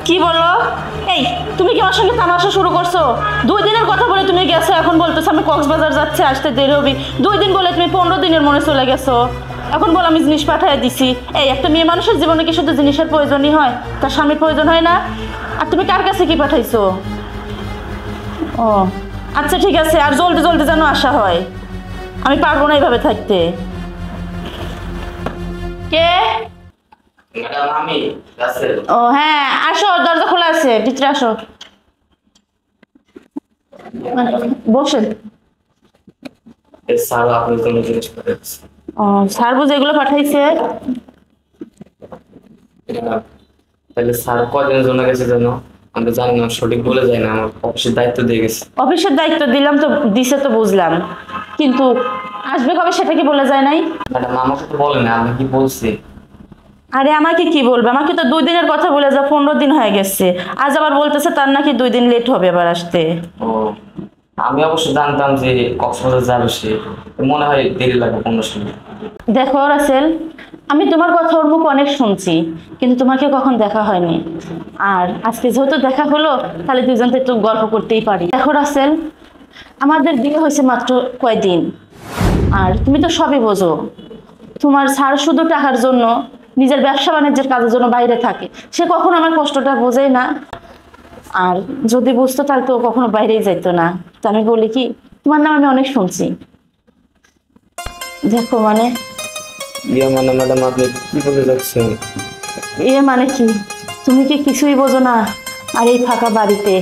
কি বলো? এই তুমি কি আমার সঙ্গে তামাশা শুরু করছো? 2 দিনের কথা বলে তুমি গেছো, এখন বলতেছো আমি কক্সবাজার যাচ্ছি, আসতে দেরি হবে। 2 দিন বলে তুমি 15 দিনের মনে চলে গেছো। এখন বল আমি জিনিস পাঠিয়ে দিছি। এই একটা মেয়ে মানুষের জীবনে কি শুধু জিনিসের প্রয়োজনই হয়, তার স্বামীর প্রয়োজন হয় না? আর তুমি কার কাছে কি পাঠাইছো? ও আচ্ছা ঠিক আছে, আর জলদি জলদি যেন আসা হয়, আমি পারবো না এইভাবে থাকতে। কে? ম্যাডাম আমি রাসেল। ও হ্যাঁ, আসো, দরজা খোলা আছে, ভিতরে আসো, বসেন। স্যার আপনার জন্য জিনিস পাঠাচ্ছি। ও স্যার বুঝে এগুলো পাঠাইছে? তাহলে স্যার কদিনের জন্য গেছে জানো? আমি তো জানি না, সঠিক বলে যায় না, আমার অফিসের দায়িত্ব দিয়ে গেছে। অফিসের দায়িত্ব দিলাম তো দিছে তো বুঝলাম, কিন্তু আসবে কবে সেটা কি বলে যায় নাই? ম্যাডাম আমাকে তো বলে না, আমি কি বলছি? আরে আমাকে কি বলবে, আমাকে তো 2 দিনের কথা বলে যা 15 দিন হয়ে গেছে, আজ আবার বলতেছে তার নাকি 2 দিন লেট হবে আবার আসতে। ও আমি অবশ্য জানতাম যে কক্সবাজার যাবে সে, মনে হয় দেরি লাগবে 15 মিনিট। দেখো রাসেল, আমি তোমার কথা ওর মুখ অনেক শুনছি, কিন্তু তোমাকে কখন দেখা হয়নি। আর আজকে যেহেতু দেখা হলো, তাহলে দুজন তো একটু গল্প করতেই পারি। দেখো রাসেল, আমাদের বিয়ে হয়েছে মাত্র কয়দিন, আর তুমি তো সবই বোঝো। তোমার স্যার শুধু টাকার জন্য, নিজের ব্যবসা বাণিজ্যের কাজের জন্য বাইরে থাকে, সে কখনো আমার কষ্টটা বোঝেই না। আর যদি বুঝতো তাহলে তো কখনো বাইরেই যাইতো না। তো আমি বলি কি, তোমার নাম আমি অনেক শুনছি। দেখো মানে, মানে ম্যাডাম আপনি কি বলে যাচ্ছেন? মানে কি, তুমি কি কিছুই বোঝো না? আর এই ফাঁকা বাড়িতে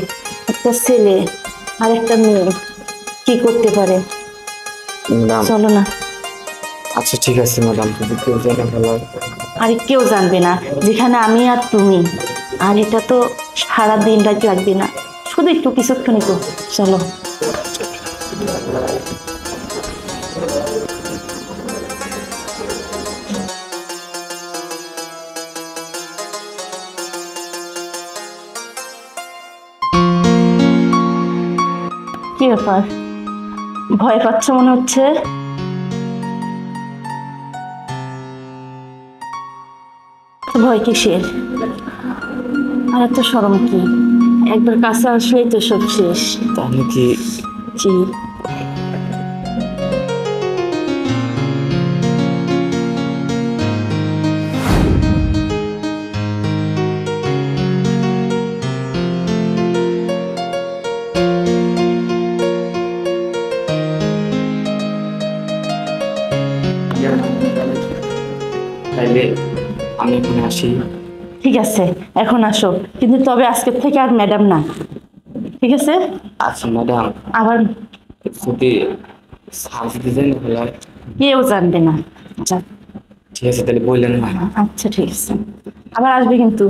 একটা ছেলে আর একটা মেয়ে কি করতে পারে? ম্যাডাম চলো না। আচ্ছা ঠিক আছে ম্যাডাম, যদি কেউ জানে ভালো হয়। আর কেউ জানবে না, যেখানে আমি আর তুমি। আর এটা তো সারা দিন রাত লাগবে না, শুধু একটু কিছুক্ষণই তো। চলো। কি ব্যাপার, ভয় পাচ্ছ মনে হচ্ছে? ভয় কিসের? আর এত শরম কি? একবার কাছে আসলেই তো সব শেষ। তাহলে কি জি। তাইলে আমি এখানে আসি? ঠিক আছে, এখন আসো, কিন্তু তবে আজকের থেকে আর ম্যাডাম না, ঠিক আছে? আচ্ছা ম্যাডাম, আবার যদি স্যার যদি জানে ভালো হয়। কেউ জানবে না। ঠিক আছে তাহলে বললেন না। আচ্ছা ঠিক আছে, আবার আসবে কিন্তু।